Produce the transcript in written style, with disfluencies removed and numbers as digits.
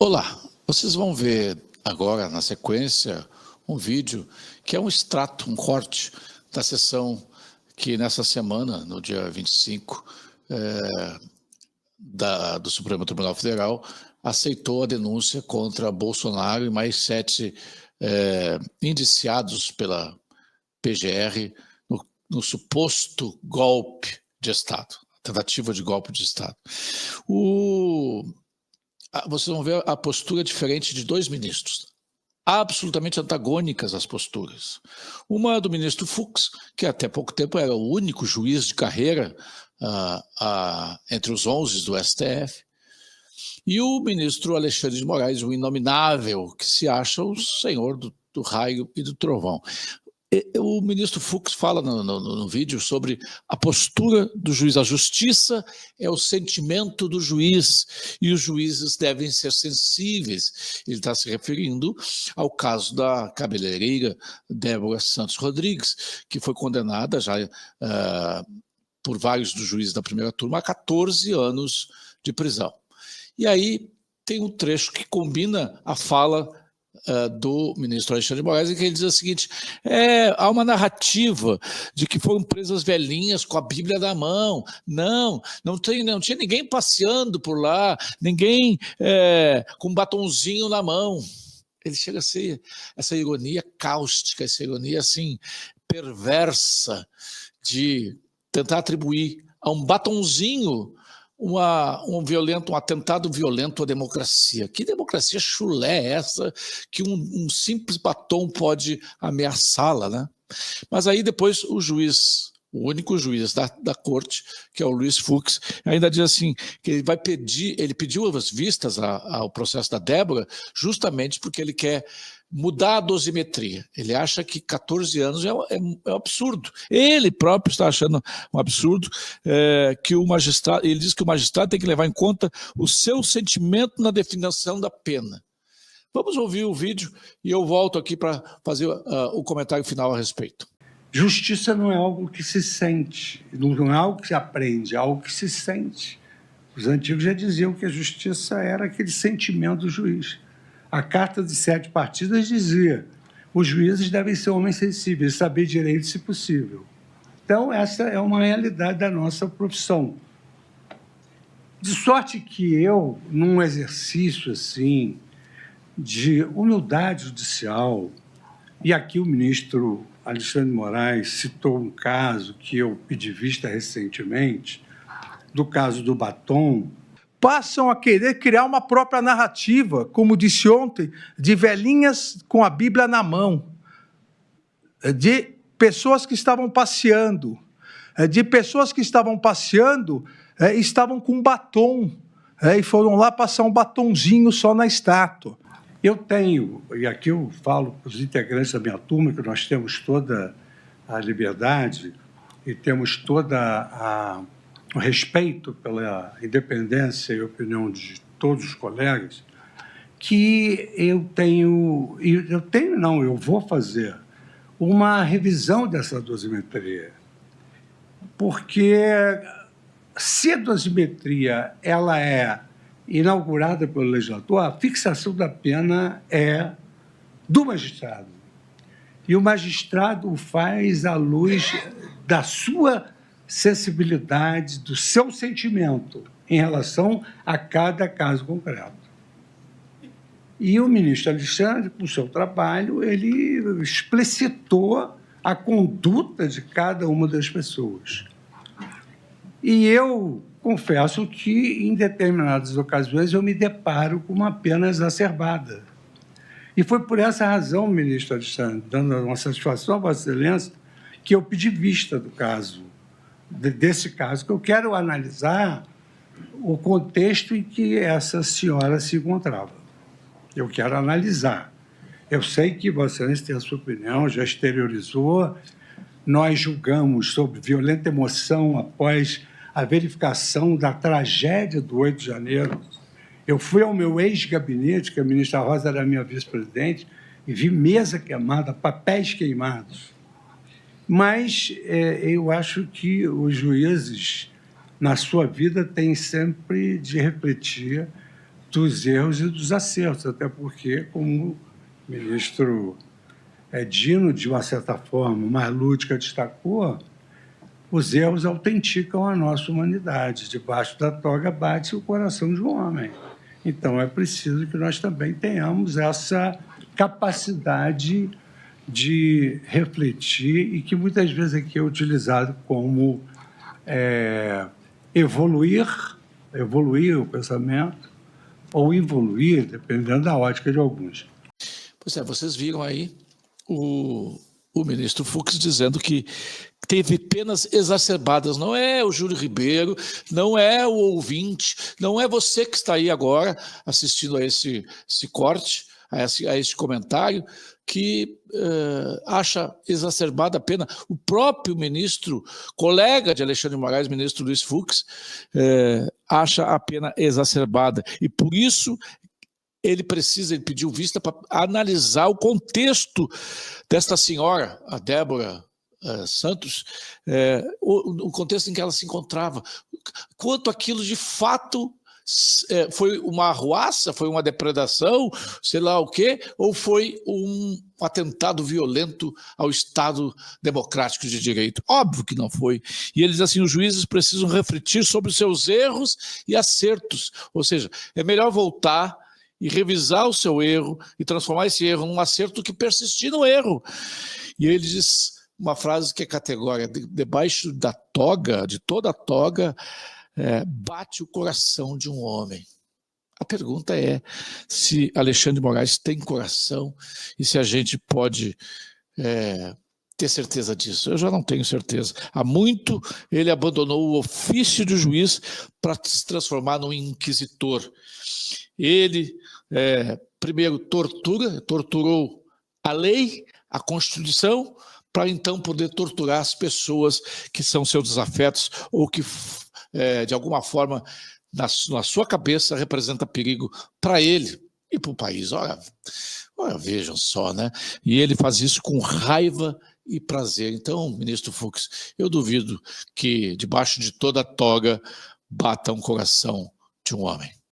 Olá, vocês vão ver agora, na sequência, um vídeo que é um extrato, um corte da sessão que nessa semana, no dia 25, do Supremo Tribunal Federal, aceitou a denúncia contra Bolsonaro e mais 7 indiciados pela PGR no suposto golpe de Estado, tentativa de golpe de Estado. Vocês vão ver a postura diferente de dois ministros, absolutamente antagônicas as posturas. Uma do ministro Fux, que até pouco tempo era o único juiz de carreira entre os 11 do STF, e o ministro Alexandre de Moraes, o inominável, que se acha o senhor do raio e do trovão. O ministro Fux fala no vídeo sobre a postura do juiz. A justiça é o sentimento do juiz e os juízes devem ser sensíveis. Ele está se referindo ao caso da cabeleireira Débora Santos Rodrigues, que foi condenada já por vários dos juízes da primeira turma a 14 anos de prisão. E aí tem um trecho que combina a fala do ministro Alexandre de Moraes, em que ele diz o seguinte: há uma narrativa de que foram presas velhinhas com a Bíblia na mão. Não tinha ninguém passeando por lá, ninguém com um batonzinho na mão. Ele chega a ser essa ironia cáustica, essa ironia assim perversa de tentar atribuir a um batonzinho um atentado violento à democracia. Que democracia chulé é essa que um simples batom pode ameaçá-la, né? Mas aí depois o único juiz da corte, que é o Luiz Fux, ainda diz assim, que ele pediu as vistas ao processo da Débora justamente porque ele quer mudar a dosimetria. Ele acha que 14 anos é um absurdo. Ele próprio está achando um absurdo que o magistrado, ele diz que o magistrado tem que levar em conta o seu sentimento na definição da pena. Vamos ouvir o vídeo e eu volto aqui para fazer o comentário final a respeito. Justiça não é algo que se sente, não é algo que se aprende, é algo que se sente. Os antigos já diziam que a justiça era aquele sentimento do juiz. A Carta de 7 Partidas dizia: os juízes devem ser homens sensíveis, saber direito se possível. Então, essa é uma realidade da nossa profissão. De sorte que eu, num exercício assim de humildade judicial, e aqui o ministro Alexandre de Moraes citou um caso que eu pedi vista recentemente, do caso do batom, passam a querer criar uma própria narrativa, como disse ontem, de velhinhas com a Bíblia na mão, de pessoas que estavam passeando, estavam com batom, e foram lá passar um batonzinho só na estátua. Eu tenho, e aqui eu falo para os integrantes da minha turma, que nós temos toda a liberdade e temos toda o respeito pela independência e opinião de todos os colegas, que eu vou fazer uma revisão dessa dosimetria. Porque se a dosimetria ela é inaugurada pelo legislador, a fixação da pena é do magistrado. E o magistrado o faz à luz da sua sensibilidade, do seu sentimento em relação a cada caso concreto. E o ministro Alexandre, com o seu trabalho, ele explicitou a conduta de cada uma das pessoas. E eu confesso que, em determinadas ocasiões, eu me deparo com uma pena exacerbada. E foi por essa razão, ministro Alexandre, dando uma satisfação a Vossa Excelência, que eu pedi vista do caso, desse caso, que eu quero analisar o contexto em que essa senhora se encontrava. Eu quero analisar. Eu sei que Vossa Excelência tem a sua opinião, já exteriorizou. Nós julgamos sob violenta emoção após a verificação da tragédia do 8 de janeiro. Eu fui ao meu ex-gabinete, que a ministra Rosa era minha vice-presidente, e vi mesa queimada, papéis queimados. Mas eu acho que os juízes, na sua vida, têm sempre de refletir dos erros e dos acertos, até porque, como o ministro Dino, de uma certa forma, mais lúdica, destacou, os erros autenticam a nossa humanidade. Debaixo da toga bate o coração de um homem. Então, é preciso que nós também tenhamos essa capacidade de refletir e que muitas vezes aqui é utilizado como evoluir o pensamento ou evoluir, dependendo da ótica de alguns. Pois é, vocês viram aí o ministro Fux dizendo que teve penas exacerbadas. Não é o Júlio Ribeiro, não é o ouvinte, não é você que está aí agora assistindo a esse corte, a esse comentário, que acha exacerbada a pena. O próprio ministro, colega de Alexandre de Moraes, ministro Luiz Fux, acha a pena exacerbada. E por isso ele pediu vista para analisar o contexto desta senhora, a Débora Santos, o contexto em que ela se encontrava. Quanto aquilo de fato foi uma arruaça, foi uma depredação, sei lá o quê, ou foi um atentado violento ao Estado democrático de direito? Óbvio que não foi. E eles, assim, os juízes precisam refletir sobre os seus erros e acertos. Ou seja, é melhor voltar e revisar o seu erro e transformar esse erro num acerto do que persistir no erro. E ele diz uma frase que é categórica: debaixo da toga, de toda a toga, bate o coração de um homem. A pergunta é se Alexandre de Moraes tem coração e se a gente pode ter certeza disso. Eu já não tenho certeza. Há muito ele abandonou o ofício de juiz para se transformar num inquisitor. Ele, primeiro, torturou a lei, a Constituição, para então poder torturar as pessoas que são seus desafetos ou que, de alguma forma, na sua cabeça, representa perigo para ele e para o país. Ora, vejam só, né? E ele faz isso com raiva e prazer. Então, ministro Fux, eu duvido que debaixo de toda a toga bata um coração de um homem.